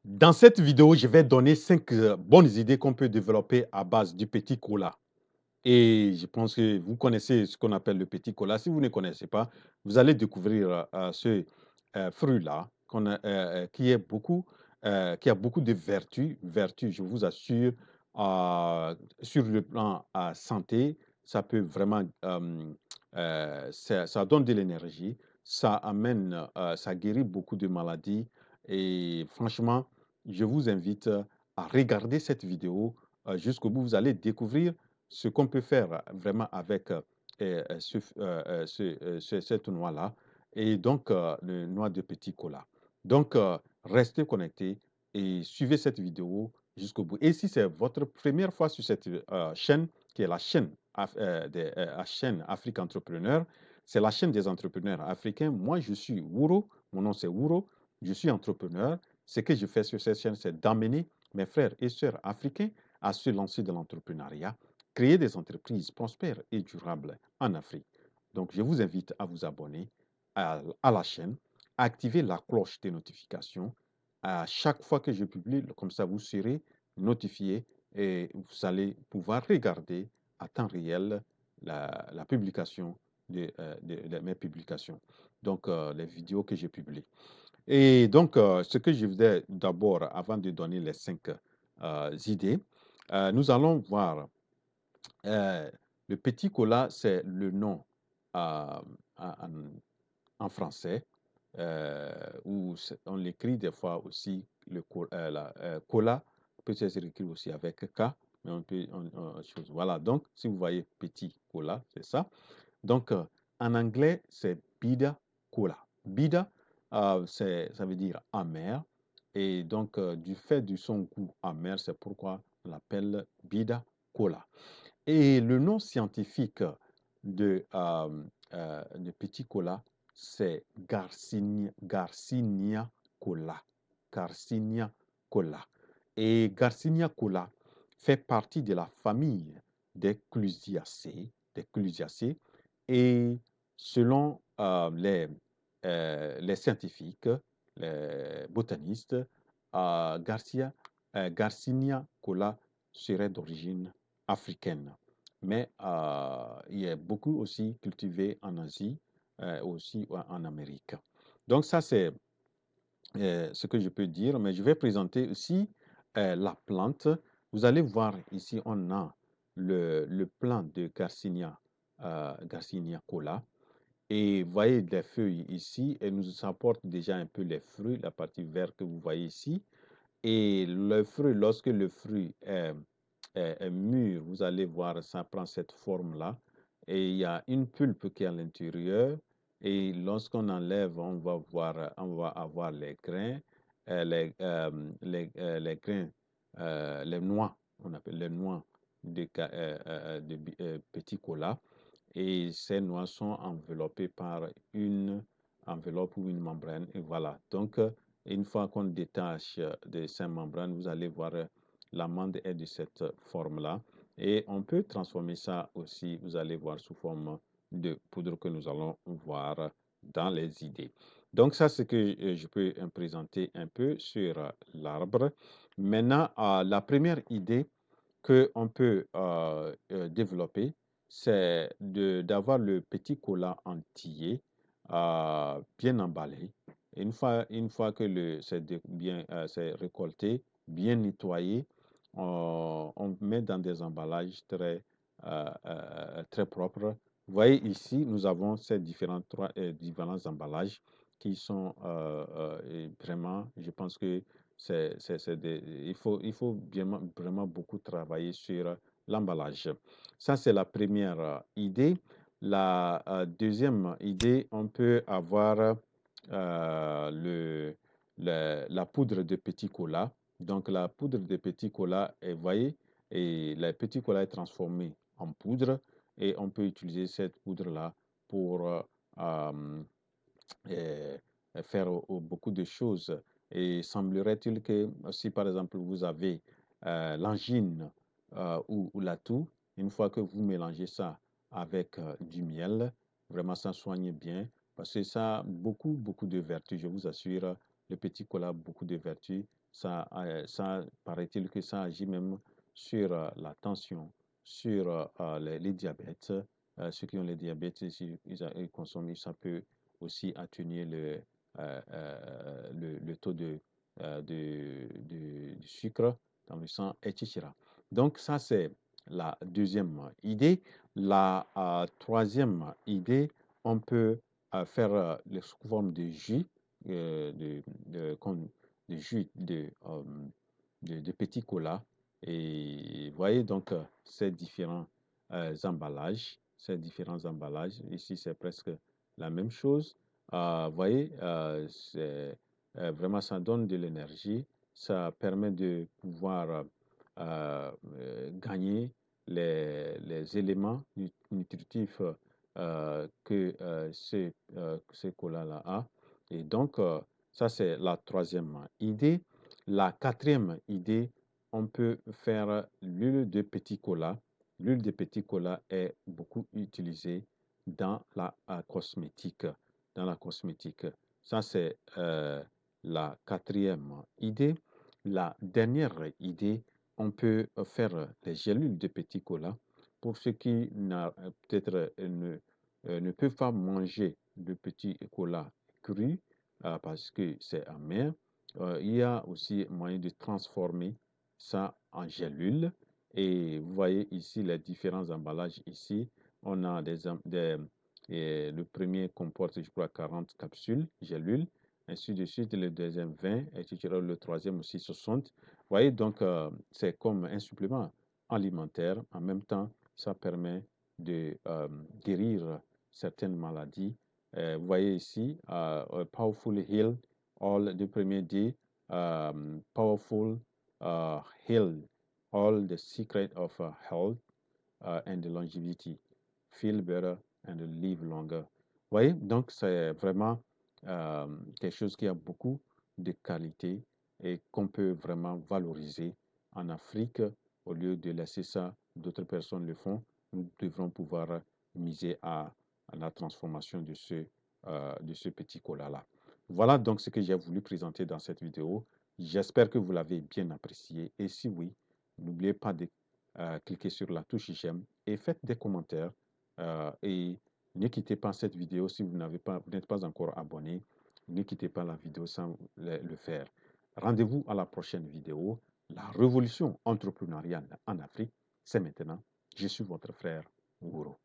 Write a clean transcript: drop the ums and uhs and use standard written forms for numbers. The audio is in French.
Dans cette vidéo, je vais donner 5 bonnes idées qu'on peut développer à base du petit cola. Et je pense que vous connaissez ce qu'on appelle le petit cola. Si vous ne connaissez pas, vous allez découvrir ce fruit-là qui a beaucoup de vertus, je vous assure, sur le plan santé. Ça peut vraiment, ça donne de l'énergie, ça guérit beaucoup de maladies. Et franchement, je vous invite à regarder cette vidéo jusqu'au bout. Vous allez découvrir ce qu'on peut faire vraiment avec cette noix-là, et donc le noix de petit cola. Donc, restez connectés et suivez cette vidéo jusqu'au bout. Et si c'est votre première fois sur cette chaîne, qui est la chaîne, la chaîne Afrique Entrepreneur, c'est la chaîne des entrepreneurs africains. Moi, je suis Wuro, mon nom c'est Wuro, je suis entrepreneur. Ce que je fais sur cette chaîne, c'est d'amener mes frères et sœurs africains à se lancer dans l'entrepreneuriat, créer des entreprises prospères et durables en Afrique. Donc, je vous invite à vous abonner à la chaîne, à activer la cloche des notifications. À chaque fois que je publie, comme ça, vous serez notifié et vous allez pouvoir regarder à temps réel la publication de mes publications, donc les vidéos que j'ai publiées. Et donc, ce que je voudrais d'abord, avant de donner les 5 idées, nous allons voir le petit cola, c'est le nom euh, en, en français, ou on l'écrit des fois aussi, cola peut être écrit aussi avec K, mais on peut, voilà, donc si vous voyez petit cola, c'est ça. Donc, en anglais, c'est Bida Cola. Bida, ça veut dire amer. Et donc, du fait de son goût amer, c'est pourquoi on l'appelle Bida Cola. Et le nom scientifique de petit cola, c'est Garcinia cola. Garcinia cola. Et Garcinia cola fait partie de la famille des clusiacées. Et selon les scientifiques, les botanistes, Garcinia cola serait d'origine africaine. Mais il est beaucoup aussi cultivé en Asie, aussi en Amérique. Donc ça, c'est ce que je peux dire. Mais je vais présenter aussi la plante. Vous allez voir ici, on a le plant de Garcinia cola. Et vous voyez des feuilles ici, et nous apporte déjà un peu les fruits, la partie verte que vous voyez ici. Et le fruit, lorsque le fruit est mûr, vous allez voir, ça prend cette forme-là. Et il y a une pulpe qui est à l'intérieur. Et lorsqu'on enlève, on va avoir les grains, les grains, les noix, on appelle les noix de petit cola. Et ces noix sont enveloppées par une enveloppe ou une membrane. Et voilà. Donc, une fois qu'on détache de ces membranes, vous allez voir l'amande est de cette forme-là. Et on peut transformer ça aussi, vous allez voir, sous forme de poudre que nous allons voir dans les idées. Donc, ça, c'est ce que je peux présenter un peu sur l'arbre. Maintenant, la première idée qu'on peut développer, c'est d'avoir le petit cola entier bien emballé. Une fois que c'est récolté, bien nettoyé, on met dans des emballages très propres. Vous voyez ici, nous avons ces différents emballages qui sont vraiment, je pense que il faut vraiment beaucoup travailler sur l'emballage. Ça, c'est la première idée. La deuxième idée, on peut avoir la poudre de petit cola. Donc, la poudre de petit cola, vous voyez, et le petit cola est transformé en poudre, et on peut utiliser cette poudre-là pour euh, faire beaucoup de choses. Et semblerait-il que si par exemple vous avez l'angine ou la toux, une fois que vous mélangez ça avec du miel, vraiment ça soigne bien parce que ça a beaucoup de vertus, je vous assure. le petit cola a beaucoup de vertus. Ça paraît-il que ça agit même sur la tension, sur les diabètes. Ceux qui ont le diabète, si ils consomment, ça peut aussi atténuer le taux de sucre dans le sang, etc. Donc ça, c'est la deuxième idée. La troisième idée, on peut faire les sous forme de jus, de jus de petits colas. Et vous voyez donc ces différents emballages. Ici, c'est presque la même chose. Vous voyez, vraiment, ça donne de l'énergie. Ça permet de pouvoir gagner les éléments nutritifs que ces colas-là a. Et donc, ça, c'est la troisième idée. La quatrième idée, on peut faire l'huile de petit cola. L'huile de petit cola est beaucoup utilisée dans la cosmétique. Dans la cosmétique. Ça, c'est la quatrième idée. La dernière idée, on peut faire les gélules de petit cola. Pour ceux qui peut-être ne peuvent pas manger de petit cola cru parce que c'est amer, il y a aussi moyen de transformer ça en gélule. Et vous voyez ici les différents emballages ici. On a le premier comporte, je crois, 40 capsules, gélules. Ainsi de suite, le deuxième 20, etc. Le troisième aussi 60. Vous voyez, donc, c'est comme un supplément alimentaire. En même temps, ça permet de guérir certaines maladies. Vous voyez ici, Powerful Heal, all the premier dit, Powerful Heal, all the secret of health and longevity. Feel better and live longer. Vous voyez, donc c'est vraiment quelque chose qui a beaucoup de qualité et qu'on peut vraiment valoriser en Afrique. Au lieu de laisser ça, d'autres personnes le font. Nous devrons pouvoir miser à la transformation de ce petit cola-là. Voilà donc ce que j'ai voulu présenter dans cette vidéo. J'espère que vous l'avez bien apprécié. Et si oui, n'oubliez pas de cliquer sur la touche j'aime et faites des commentaires. Et ne quittez pas cette vidéo si vous n'êtes pas encore abonné. Ne quittez pas la vidéo sans le faire. Rendez-vous à la prochaine vidéo. La révolution entrepreneuriale en Afrique, c'est maintenant. Je suis votre frère Nguro.